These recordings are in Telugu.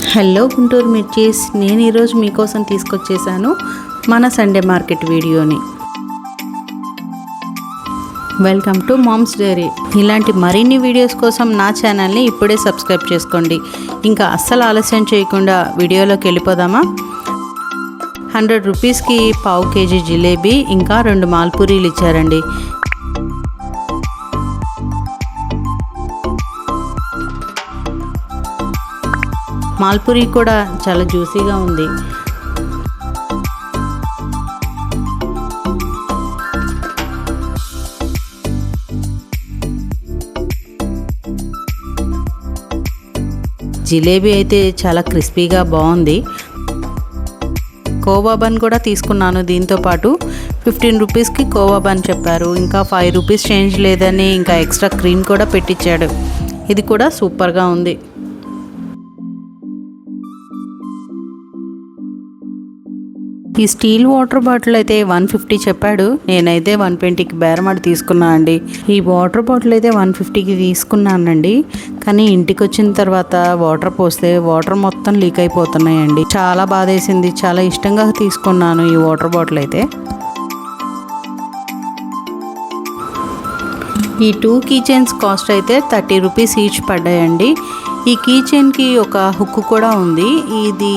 హలో గుంటూరు మిర్చీస్, నేను ఈరోజు మీకోసం తీసుకొచ్చేసాను మన సండే మార్కెట్ వీడియోని. Welcome to mom's diary. ఇలాంటి మరిన్ని వీడియోస్ కోసం నా ఛానల్ని ఇప్పుడే సబ్స్క్రైబ్ చేసుకోండి. ఇంకా అస్సలు ఆలస్యం చేయకుండా వీడియోలోకి వెళ్ళిపోదామా. 100 రూపీస్కి పావు కేజీ జిలేబీ ఇంకా 2 మాల్పూరీలు ఇచ్చారండి. మాల్పూరి కూడా చాలా జ్యూసీగా ఉంది. జిలేబీ అయితే చాలా క్రిస్పీగా బాగుంది. కోవా బన్ కూడా తీసుకున్నాను. దీంతోపాటు 15 రూపీస్కి కోవా బన్ చెప్పారు. ఇంకా 5 రూపీస్ చేంజ్ లేదని ఇంకా ఎక్స్ట్రా క్రీమ్ కూడా పెట్టించాడు. ఇది కూడా సూపర్గా ఉంది. ఈ స్టీల్ వాటర్ బాటిల్ అయితే 150 చెప్పాడు. నేనైతే 120కి బేరమాడి తీసుకున్నా అండి. ఈ వాటర్ బాటిల్ అయితే 150కి తీసుకున్నానండి. కానీ ఇంటికి వచ్చిన తర్వాత వాటర్ పోస్తే వాటర్ మొత్తం లీక్ అయిపోతున్నాయండి. చాలా బాధేసింది. చాలా ఇష్టంగా తీసుకున్నాను ఈ వాటర్ బాటిల్ అయితే. ఈ 2 కీ చైన్స్ కాస్ట్ అయితే 30 రూపీస్ ఈచ్ పడ్డాయండి. ఈ కీ చైన్కి ఒక హుక్ కూడా ఉంది. ఇది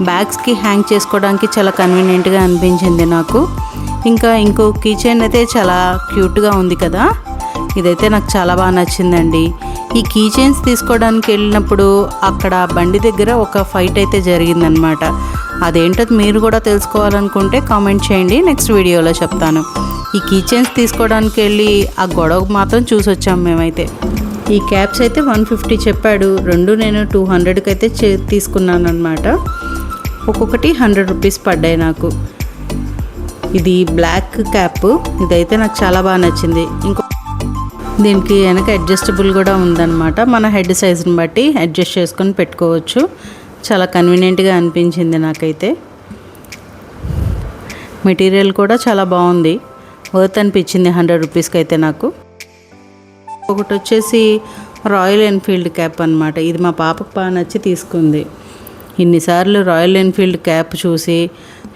బ్యాగ్స్కి హ్యాంగ్ చేసుకోవడానికి చాలా కన్వీనియంట్గా అనిపించింది నాకు. ఇంకా ఇంకో కీ చైన్ అయితే చాలా క్యూట్గా ఉంది కదా, ఇదైతే నాకు చాలా బాగా నచ్చిందండి. ఈ కీ చైన్స్ తీసుకోవడానికి వెళ్ళినప్పుడు అక్కడ బండి దగ్గర ఒక ఫైట్ అయితే జరిగిందనమాట. అదేంటో మీరు కూడా తెలుసుకోవాలనుకుంటే కామెంట్ చేయండి, నెక్స్ట్ వీడియోలో చెప్తాను. ఈ కీ చైన్స్ తీసుకోవడానికి వెళ్ళి ఆ గొడవ మాత్రం చూసి వచ్చాము మేమైతే. ఈ క్యాప్స్ అయితే 150 చెప్పాడు. రెండు నేను 200కి అయితే తీసుకున్నాను అనమాట. ఒక్కొక్కటి 100 రూపీస్ పడ్డాయి నాకు. ఇది బ్లాక్ క్యాప్, ఇదైతే నాకు చాలా బాగా నచ్చింది. దీనికి వెనక అడ్జస్టబుల్ కూడా ఉందన్నమాట. మన హెడ్ సైజుని బట్టి అడ్జస్ట్ చేసుకొని పెట్టుకోవచ్చు. చాలా కన్వీనియంట్గా అనిపించింది నాకైతే. మెటీరియల్ కూడా చాలా బాగుంది, వర్త్ అనిపించింది 100 రూపీస్కి అయితే నాకు. ఒకటి వచ్చేసి రాయల్ ఎన్ఫీల్డ్ క్యాప్ అనమాట. ఇది మా పాపకు బాగా నచ్చి తీసుకుంది. ఇన్నిసార్లు రాయల్ ఎన్ఫీల్డ్ క్యాప్ చూసి,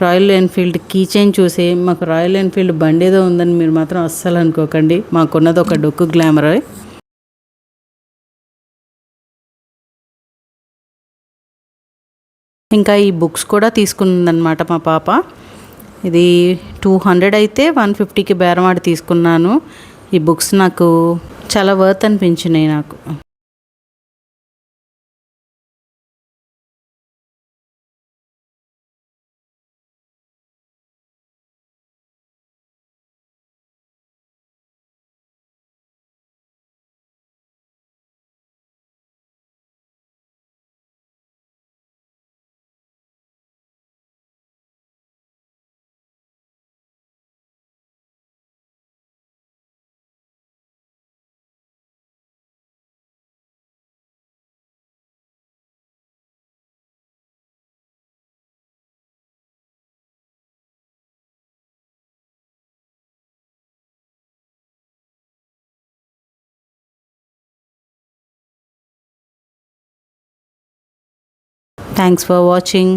రాయల్ ఎన్ఫీల్డ్ కీ చైన్ చూసి మాకు రాయల్ ఎన్ఫీల్డ్ బండి ఏదో ఉందని మీరు మాత్రం అస్సలు అనుకోకండి. మాకున్నది ఒక డొక్కు గ్లామర్. ఇంకా ఈ బుక్స్ కూడా తీసుకుందనమాట మా పాప. ఇది 200 అయితే 150కి బేరమాడి తీసుకున్నాను. ఈ బుక్స్ నాకు చాలా వర్త్ అనిపించినాయి నాకు. Thanks for watching.